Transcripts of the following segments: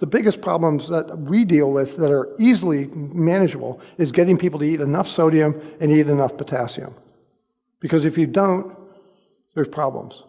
The biggest problems that we deal with that are easily manageable is getting people to eat enough sodium and eat enough potassium. Because if you don't, there's problems.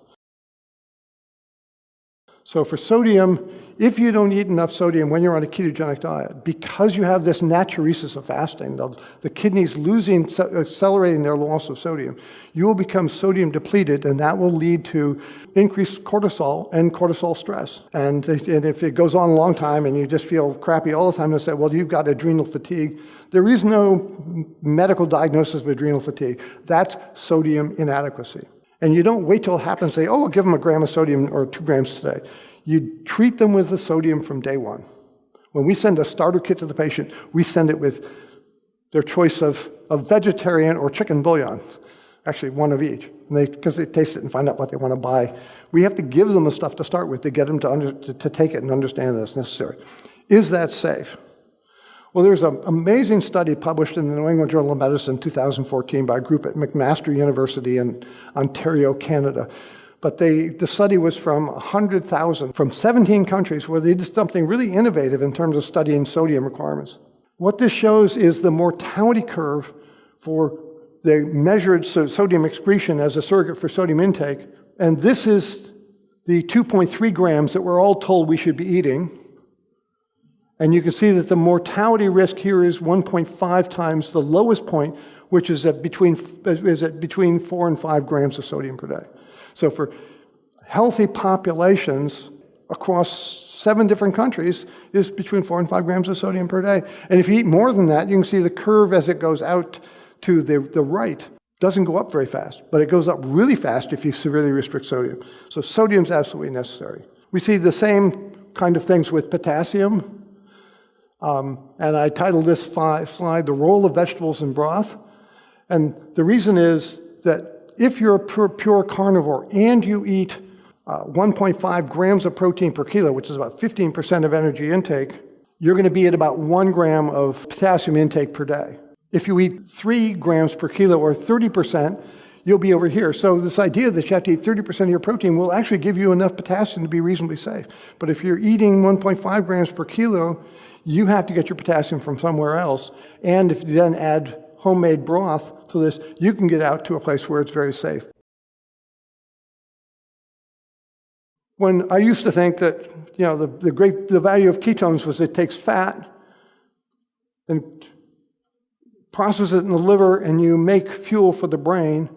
So for sodium, if you don't eat enough sodium when you're on a ketogenic diet, because you have this natriuresis of fasting, the kidneys accelerating their loss of sodium, you will become sodium depleted, and that will lead to increased cortisol and cortisol stress. And if it goes on a long time and you just feel crappy all the time, they'll say, well, you've got adrenal fatigue. There is no medical diagnosis of adrenal fatigue. That's sodium inadequacy. And you don't wait till it happens and say, oh, we'll give them a gram of sodium or 2 grams today. You treat them with the sodium from day one. When we send a starter kit to the patient, we send it with their choice of vegetarian or chicken bouillon, actually one of each, because they taste it and find out what they want to buy. We have to give them the stuff to start with to get them to take it and understand that it's necessary. Is that safe? Well, there's an amazing study published in the New England Journal of Medicine in 2014 by a group at McMaster University in Ontario, Canada. But the study was from 100,000 from 17 countries where they did something really innovative in terms of studying sodium requirements. What this shows is the mortality curve for the measured sodium excretion as a surrogate for sodium intake. And this is the 2.3 grams that we're all told we should be eating. And you can see that the mortality risk here is 1.5 times the lowest point, which is at between 4 and 5 grams of sodium per day. So for healthy populations across 7 different countries is between 4 and 5 grams of sodium per day. And if you eat more than that, you can see the curve as it goes out to the right doesn't go up very fast, but it goes up really fast if you severely restrict sodium. So sodium is absolutely necessary. We see the same kind of things with potassium. And I titled this slide, The Role of Vegetables in Broth. And the reason is that if you're a pure carnivore and you eat 1.5 grams of protein per kilo, which is about 15% of energy intake, you're going to be at about 1 gram of potassium intake per day. If you eat 3 grams per kilo or 30%, you'll be over here. So this idea that you have to eat 30% of your protein will actually give you enough potassium to be reasonably safe. But if you're eating 1.5 grams per kilo, you have to get your potassium from somewhere else. And if you then add homemade broth to this, you can get out to a place where it's very safe. When I used to think that, the value of ketones was it takes fat and process it in the liver and you make fuel for the brain,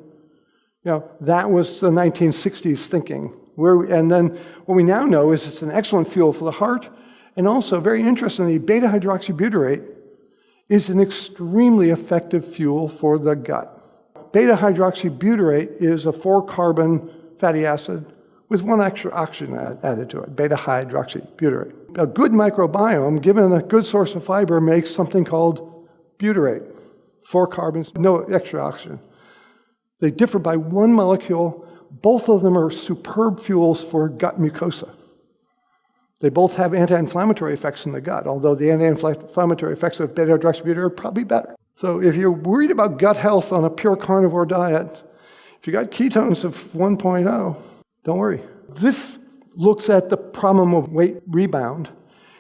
that was the 1960s thinking. And then what we now know is it's an excellent fuel for the heart. And also, very interestingly, beta-hydroxybutyrate is an extremely effective fuel for the gut. Beta-hydroxybutyrate is a 4-carbon fatty acid with 1 extra oxygen added to it, beta-hydroxybutyrate. A good microbiome, given a good source of fiber, makes something called butyrate. 4 carbons, no extra oxygen. They differ by 1 molecule. Both of them are superb fuels for gut mucosa. They both have anti-inflammatory effects in the gut, although the anti-inflammatory effects of beta-hydroxybutyrate are probably better. So if you're worried about gut health on a pure carnivore diet, if you got ketones of 1.0, don't worry. This looks at the problem of weight rebound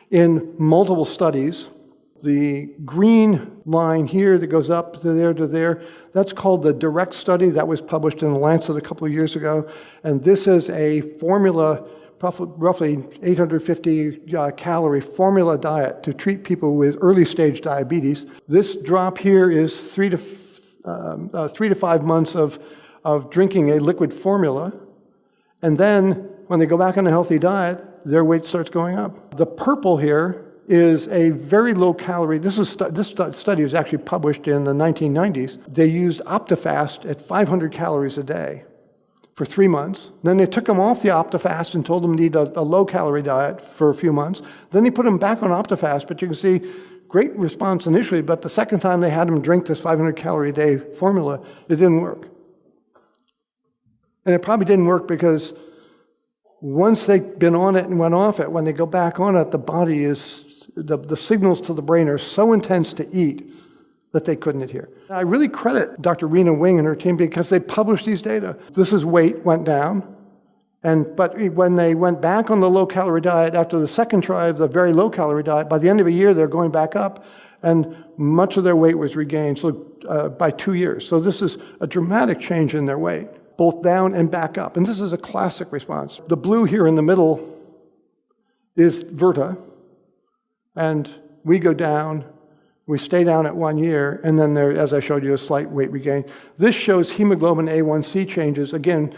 in multiple studies. The green line here that goes up to there, that's called the DIRECT study. That was published in The Lancet a couple of years ago. And this is a formula, roughly 850 calorie formula diet to treat people with early stage diabetes. This drop here is 3 to 5 months of drinking a liquid formula. And then when they go back on a healthy diet, their weight starts going up. The purple here is a very low calorie. This study was actually published in the 1990s. They used OptiFast at 500 calories a day for 3 months. Then they took them off the OptiFast and told them to eat a low-calorie diet for a few months. Then they put them back on OptiFast, but you can see great response initially, but the second time they had them drink this 500-calorie-a-day formula, it didn't work. And it probably didn't work because once they've been on it and went off it, when they go back on it, the body is, the signals to the brain are so intense to eat that they couldn't adhere. I really credit Dr. Rena Wing and her team because they published these data. This is weight went down, But when they went back on the low-calorie diet after the second try of the very low-calorie diet, by the end of a year, they're going back up, and much of their weight was regained by 2 years. So this is a dramatic change in their weight, both down and back up. And this is a classic response. The blue here in the middle is Virta, and we go down, we stay down at 1 year, and then there, as I showed you, a slight weight regain. This shows hemoglobin A1C changes. Again,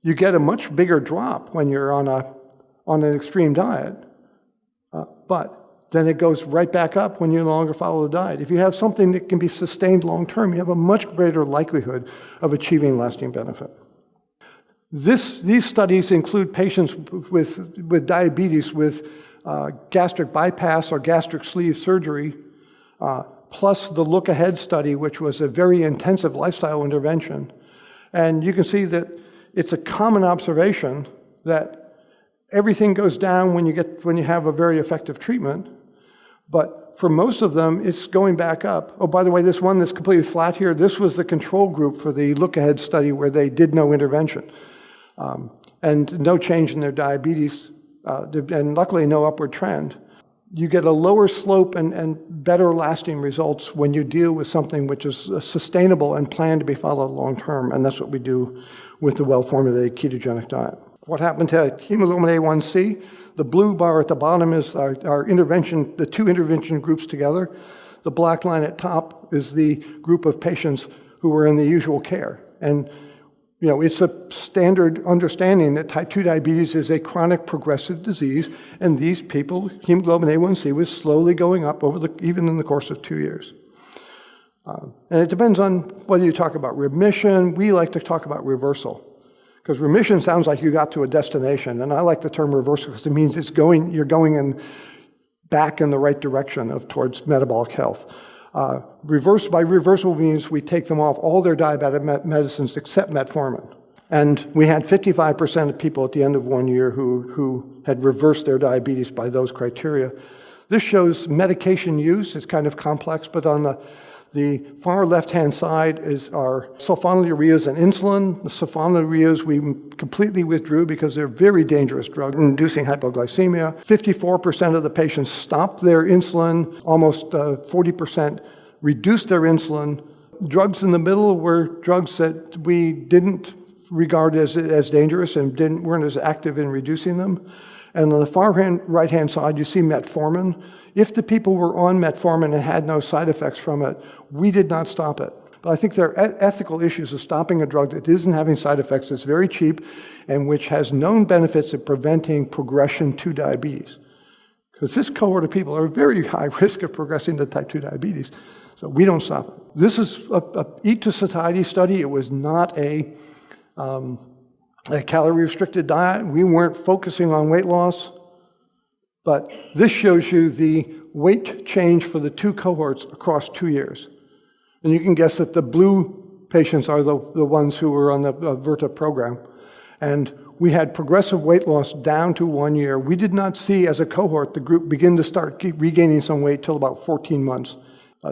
you get a much bigger drop when you're on an extreme diet, but then it goes right back up when you no longer follow the diet. If you have something that can be sustained long-term, you have a much greater likelihood of achieving lasting benefit. These studies include patients with diabetes with gastric bypass or gastric sleeve surgery, plus the Look Ahead study, which was a very intensive lifestyle intervention. And you can see that it's a common observation that everything goes down when you have a very effective treatment, but for most of them, it's going back up. Oh, by the way, this one that's completely flat here, this was the control group for the Look Ahead study where they did no intervention, and no change in their diabetes, and luckily no upward trend. You get a lower slope and better lasting results when you deal with something which is sustainable and planned to be followed long term, and that's what we do with the well-formulated ketogenic diet. What happened to hemoglobin A1C? The blue bar at the bottom is our intervention, the two intervention groups together. The black line at top is the group of patients who were in the usual care. And it's a standard understanding that type 2 diabetes is a chronic progressive disease, and these people, hemoglobin A1C was slowly going up even in the course of 2 years. And it depends on whether you talk about remission. We like to talk about reversal, because remission sounds like you got to a destination, and I like the term reversal because it means you're going back in the right direction towards metabolic health. By reversal means we take them off all their diabetic medicines except metformin. And we had 55% of people at the end of 1 year who had reversed their diabetes by those criteria. This shows medication use. It's kind of complex, but on the far left-hand side is our sulfonylureas and insulin. The sulfonylureas we completely withdrew because they're very dangerous drugs, inducing hypoglycemia. 54% of the patients stopped their insulin. Almost 40% reduced their insulin. Drugs in the middle were drugs that we didn't regard as dangerous and weren't as active in reducing them. And on the far right-hand side, you see metformin. If the people were on metformin and had no side effects from it, we did not stop it. But I think there are ethical issues of stopping a drug that isn't having side effects, that's very cheap, and which has known benefits of preventing progression to diabetes. Because this cohort of people are at very high risk of progressing to type 2 diabetes, so we don't stop it. This is a Eat to Satiety study. It was not a calorie-restricted diet. We weren't focusing on weight loss. But this shows you the weight change for the two cohorts across 2 years. And you can guess that the blue patients are the ones who were on the Virta program. And we had progressive weight loss down to 1 year. We did not see, as a cohort, the group begin to start regaining some weight till about 14 months.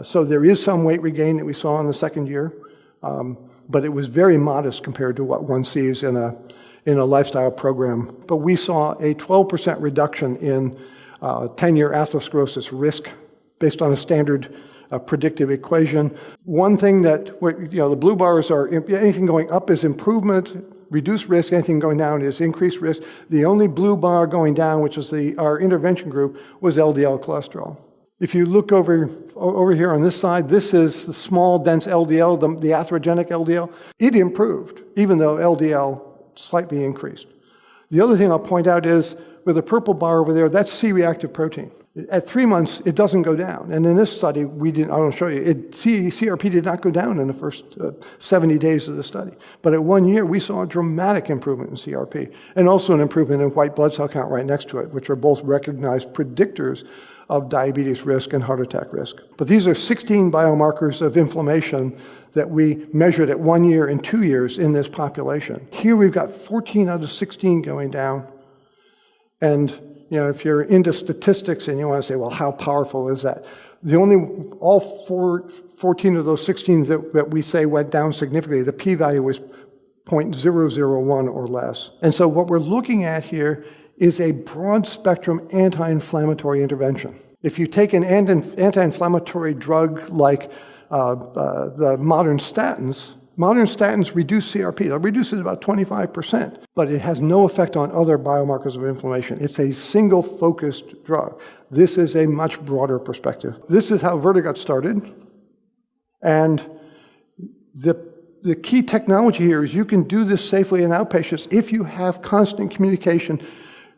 So there is some weight regain that we saw in the second year, but it was very modest compared to what one sees in a lifestyle program. But we saw a 12% reduction in 10-year atherosclerosis risk based on a standard predictive equation. One thing that, the blue bars are, anything going up is improvement, reduced risk, anything going down is increased risk. The only blue bar going down, which is our intervention group, was LDL cholesterol. If you look over here on this side, this is the small, dense LDL, the atherogenic LDL. It improved, even though LDL slightly increased. The other thing I'll point out is, with the purple bar over there, that's C-reactive protein. At 3 months, it doesn't go down. And in this study, I won't show you, CRP did not go down in the first 70 days of the study. But at 1 year, we saw a dramatic improvement in CRP, and also an improvement in white blood cell count right next to it, which are both recognized predictors of diabetes risk and heart attack risk. But these are 16 biomarkers of inflammation that we measured at 1 year and 2 years in this population. Here we've got 14 out of 16 going down. And if you're into statistics and you want to say, well, how powerful is that? All 14 of those 16 that we say went down significantly, the p-value was 0.001 or less. And so what we're looking at here is a broad spectrum anti-inflammatory intervention. If you take an anti-inflammatory drug like the modern statins reduce CRP. They'll reduce it about 25%, but it has no effect on other biomarkers of inflammation. It's a single-focused drug. This is a much broader perspective. This is how Verta got started, and the key technology here is you can do this safely in outpatients if you have constant communication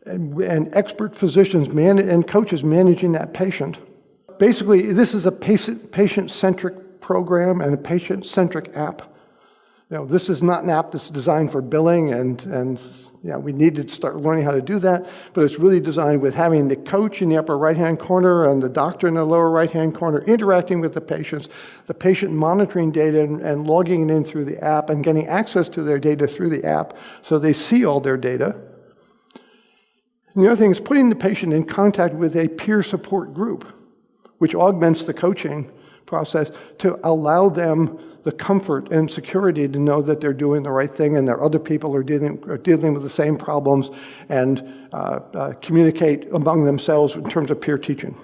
and expert physicians and coaches managing that patient. Basically, this is a patient-centric program and a patient-centric app. This is not an app that's designed for billing, and we need to start learning how to do that, but it's really designed with having the coach in the upper right-hand corner and the doctor in the lower right-hand corner interacting with the patients, the patient monitoring data and logging it in through the app and getting access to their data through the app so they see all their data. And the other thing is putting the patient in contact with a peer support group, which augments the coaching process to allow them the comfort and security to know that they're doing the right thing and that other people are dealing with the same problems and communicate among themselves in terms of peer teaching.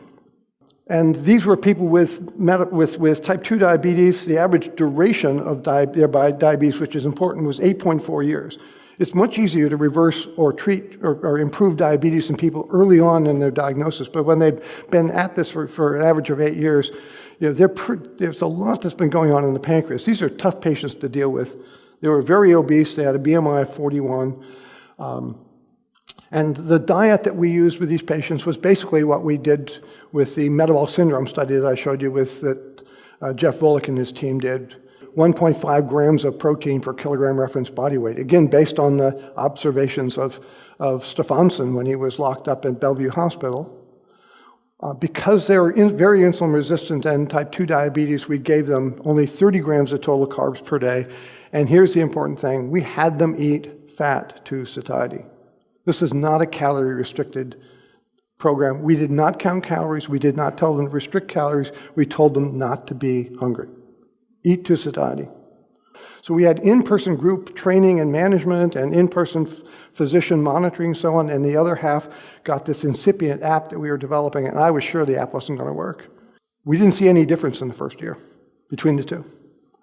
And these were people with type 2 diabetes. The average duration of their diabetes, which is important, was 8.4 years. It's much easier to reverse or treat or improve diabetes in people early on in their diagnosis, but when they've been at this for an average of 8 years, there's a lot that's been going on in the pancreas. These are tough patients to deal with. They were very obese. They had a BMI of 41. And the diet that we used with these patients was basically what we did with the metabolic syndrome study that I showed you that Jeff Volek and his team did. 1.5 grams of protein per kilogram reference body weight, again, based on the observations of Stephenson when he was locked up in Bellevue Hospital. Because they were very insulin resistant and type 2 diabetes, we gave them only 30 grams of total carbs per day. And here's the important thing. We had them eat fat to satiety. This is not a calorie-restricted program. We did not count calories. We did not tell them to restrict calories. We told them not to be hungry. Eat to satiety. So we had in-person group training and management and in-person physician monitoring and so on, and the other half got this incipient app that we were developing, and I was sure the app wasn't going to work. We didn't see any difference in the first year between the two.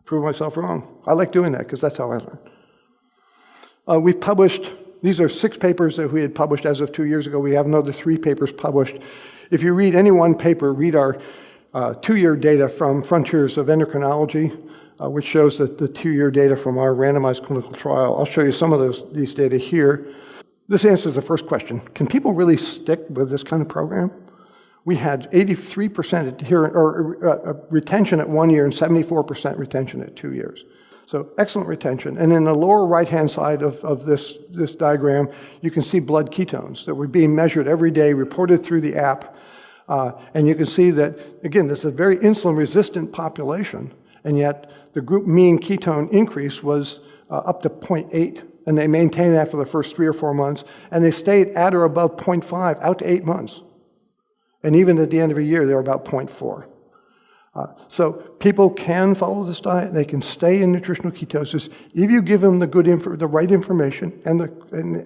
Proved myself wrong. I like doing that because that's how I learn. We've published, these are 6 papers that we had published as of 2 years ago. We have another 3 papers published. If you read any one paper, read our 2-year data from Frontiers of Endocrinology, which shows that the 2-year data from our randomized clinical trial. I'll show you some of these data here. This answers the first question. Can people really stick with this kind of program? We had 83% retention at 1 year and 74% retention at 2 years. So excellent retention. And in the lower right-hand side of this diagram, you can see blood ketones that were being measured every day, reported through the app. And you can see that, again, this is a very insulin-resistant population, and yet the group mean ketone increase was up to 0.8, and they maintained that for the first 3 or 4 months, and they stayed at or above 0.5 out to 8 months. And even at the end of a year, they're about 0.4. So people can follow this diet. They can stay in nutritional ketosis if you give them the right information and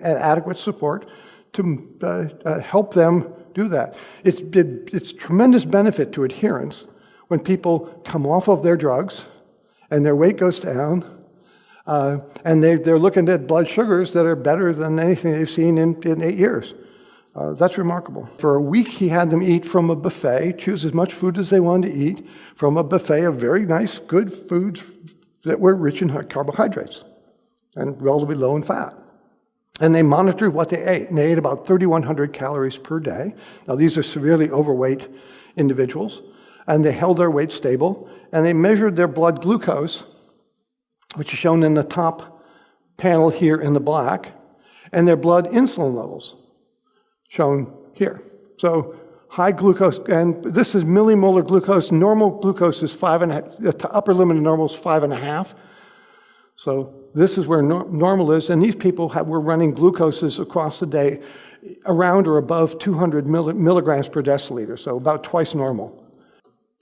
adequate support to help them do that. It's tremendous benefit to adherence when people come off of their drugs and their weight goes down, and they're looking at blood sugars that are better than anything they've seen in 8 years. That's remarkable. For a week, he had them eat from a buffet, choose as much food as they wanted to eat from a buffet of very nice, good foods that were rich in carbohydrates and relatively low in fat. And they monitored what they ate, and they ate about 3,100 calories per day. Now, these are severely overweight individuals, and they held their weight stable, and they measured their blood glucose, which is shown in the top panel here in the black, and their blood insulin levels, shown here. So high glucose, and this is millimolar glucose. Normal glucose is 5.5, the upper limit of normal is 5.5. So this is where normal is, and these people were running glucoses across the day around or above 200 milligrams per deciliter, so about twice normal.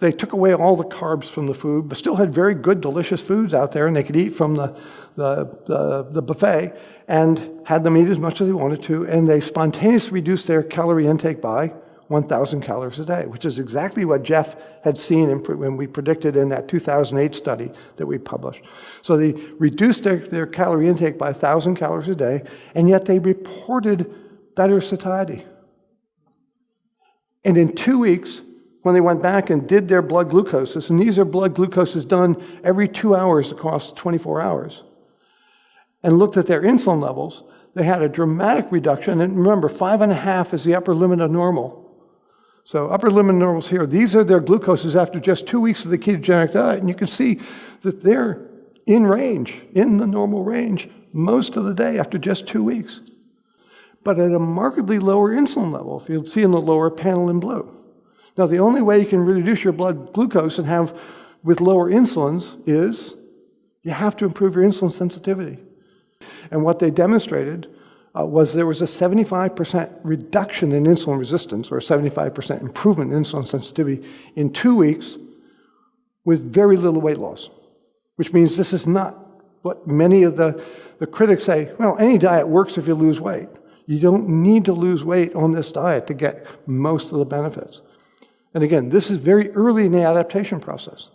They took away all the carbs from the food, but still had very good, delicious foods out there, and they could eat from the buffet and had them eat as much as they wanted to, and they spontaneously reduced their calorie intake by 1,000 calories a day, which is exactly what Jeff had seen when we predicted in that 2008 study that we published. So they reduced their calorie intake by 1,000 calories a day, and yet they reported better satiety. And in 2 weeks, when they went back and did their blood glucoses, and these are blood glucoses done every 2 hours across 24 hours, and looked at their insulin levels, they had a dramatic reduction. And remember, 5.5 is the upper limit of normal. So upper limit of normal is here. These are their glucoses after just 2 weeks of the ketogenic diet. And you can see that they're in range, in the normal range, most of the day after just 2 weeks. But at a markedly lower insulin level, if you'll see in the lower panel in blue. Now, the only way you can reduce your blood glucose and have with lower insulins is you have to improve your insulin sensitivity. And what they demonstrated was there was a 75% reduction in insulin resistance, or a 75% improvement in insulin sensitivity in 2 weeks with very little weight loss, which means this is not what many of the critics say, well, any diet works if you lose weight. You don't need to lose weight on this diet to get most of the benefits. And again, this is very early in the adaptation process,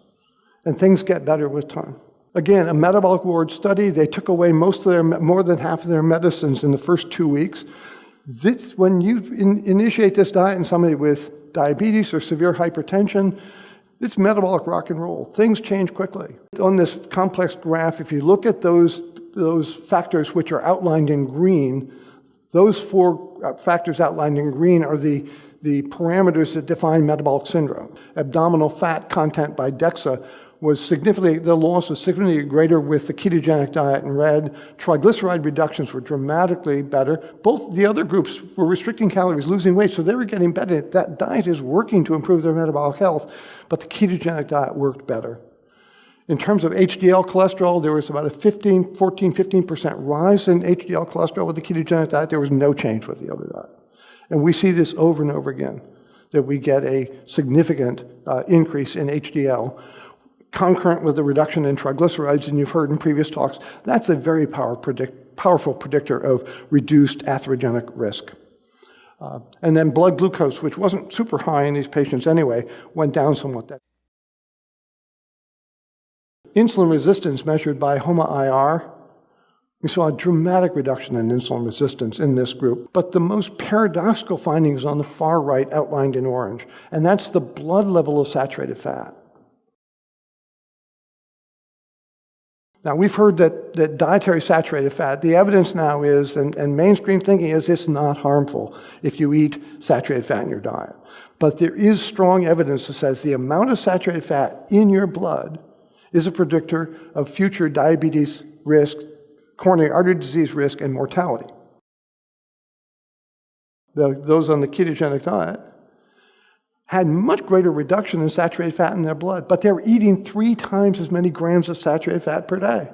and things get better with time. Again, a metabolic ward study, they took away more than half of their medicines in the first 2 weeks. When you initiate this diet in somebody with diabetes or severe hypertension, it's metabolic rock and roll. Things change quickly. On this complex graph, if you look at those factors which are outlined in green, those 4 factors outlined in green are the parameters that define metabolic syndrome. Abdominal fat content by DEXA the loss was significantly greater with the ketogenic diet in red. Triglyceride reductions were dramatically better. Both the other groups were restricting calories, losing weight, so they were getting better. That diet is working to improve their metabolic health, but the ketogenic diet worked better. In terms of HDL cholesterol, there was about a 15% rise in HDL cholesterol with the ketogenic diet. There was no change with the other diet. And we see this over and over again, that we get a significant increase in HDL concurrent with the reduction in triglycerides, and you've heard in previous talks, that's a very powerful predictor of reduced atherogenic risk. And then blood glucose, which wasn't super high in these patients anyway, went down somewhat. Insulin resistance measured by HOMA-IR, we saw a dramatic reduction in insulin resistance in this group, but the most paradoxical findings on the far right outlined in orange, and that's the blood level of saturated fat. Now, we've heard that dietary saturated fat, the evidence now is, and mainstream thinking is, it's not harmful if you eat saturated fat in your diet. But there is strong evidence that says the amount of saturated fat in your blood is a predictor of future diabetes risk, coronary artery disease risk, and mortality. Those on the ketogenic diet had much greater reduction in saturated fat in their blood, but they were eating 3 times as many grams of saturated fat per day.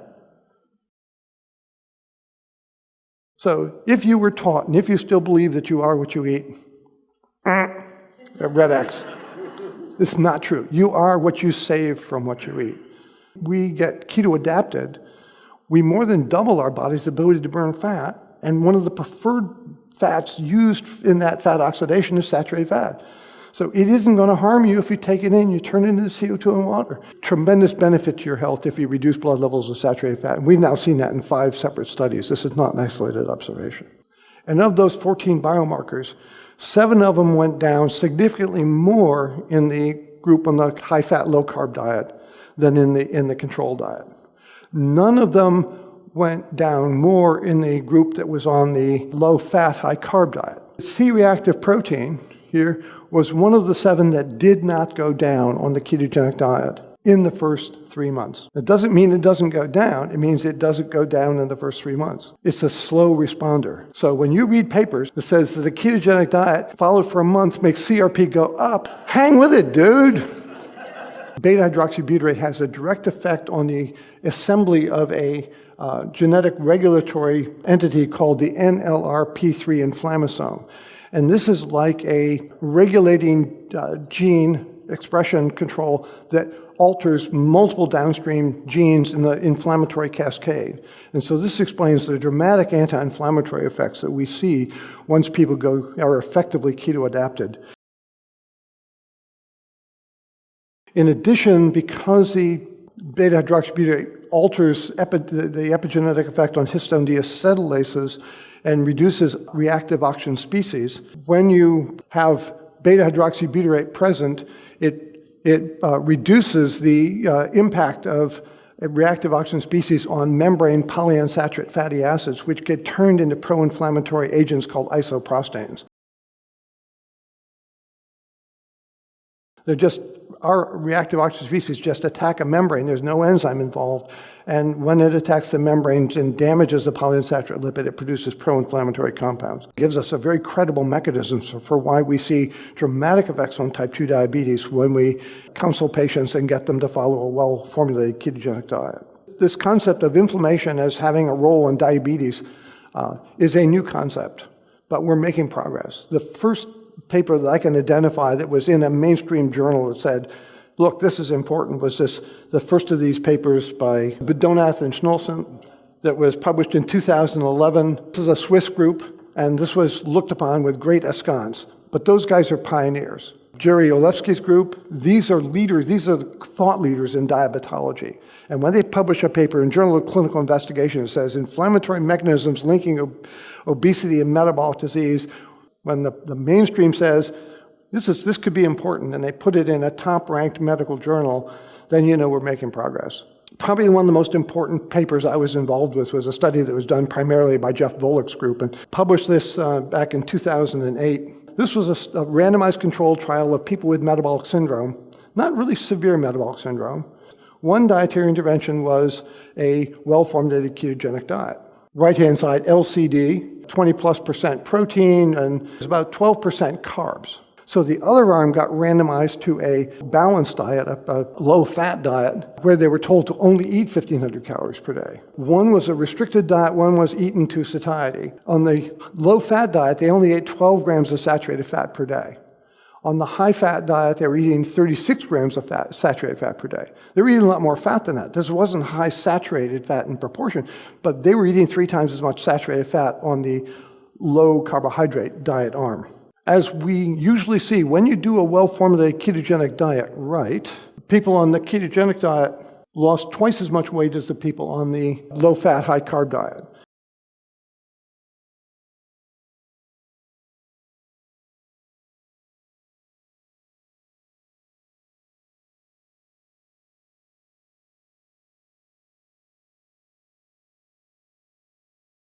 So if you were taught, and if you still believe that you are what you eat, red X. This is not true. You are what you save from what you eat. We get keto adapted, we more than double our body's ability to burn fat, and one of the preferred fats used in that fat oxidation is saturated fat. So it isn't going to harm you if you take it in, you turn it into CO2 and water. Tremendous benefit to your health if you reduce blood levels of saturated fat. And we've now seen that in 5 separate studies. This is not an isolated observation. And of those 14 biomarkers, 7 of them went down significantly more in the group on the high-fat, low-carb diet than in the control diet. None of them went down more in the group that was on the low-fat, high-carb diet. C-reactive protein here was one of the 7 that did not go down on the ketogenic diet in the first 3 months. It doesn't mean it doesn't go down. It means it doesn't go down in the first 3 months. It's a slow responder. So when you read papers that says that the ketogenic diet followed for a month makes CRP go up, hang with it, dude. Beta-hydroxybutyrate has a direct effect on the assembly of a genetic regulatory entity called the NLRP3 inflammasome. And this is like a regulating gene expression control that alters multiple downstream genes in the inflammatory cascade. And so this explains the dramatic anti-inflammatory effects that we see once people are effectively keto-adapted. In addition, because the beta-hydroxybutyrate alters the epigenetic effect on histone deacetylases and reduces reactive oxygen species, when you have beta-hydroxybutyrate present, it reduces the impact of reactive oxygen species on membrane polyunsaturated fatty acids, which get turned into pro-inflammatory agents called isoprostanes. Our reactive oxygen species just attack a membrane. There's no enzyme involved. And when it attacks the membranes and damages the polyunsaturated lipid, it produces pro-inflammatory compounds. It gives us a very credible mechanism for why we see dramatic effects on type 2 diabetes when we counsel patients and get them to follow a well-formulated ketogenic diet. This concept of inflammation as having a role in diabetes is a new concept, but we're making progress. The first paper that I can identify that was in a mainstream journal that said, look, this is important, was the first of these papers by Bedonath and Schnolsen that was published in 2011. This is a Swiss group, and this was looked upon with great askance. But those guys are pioneers. Jerry Olewski's group, these are thought leaders in diabetology. And when they publish a paper in Journal of Clinical Investigation that says inflammatory mechanisms linking obesity and metabolic disease, when the mainstream says, this could be important, and they put it in a top-ranked medical journal, then you know we're making progress. Probably one of the most important papers I was involved with was a study that was done primarily by Jeff Volek's group, and published this back in 2008. This was a randomized controlled trial of people with metabolic syndrome, not really severe metabolic syndrome. One dietary intervention was a well-formulated ketogenic diet. Right-hand side, LCD, 20+% protein, and about 12% carbs. So the other arm got randomized to a balanced diet, a low-fat diet, where they were told to only eat 1,500 calories per day. One was a restricted diet, one was eaten to satiety. On the low-fat diet, they only ate 12 grams of saturated fat per day. On the high-fat diet, they were eating 36 grams of saturated fat per day. They were eating a lot more fat than that. This wasn't high saturated fat in proportion, but they were eating 3 times as much saturated fat on the low-carbohydrate diet arm. As we usually see, when you do a well-formulated ketogenic diet right, people on the ketogenic diet lost twice as much weight as the people on the low-fat, high-carb diet.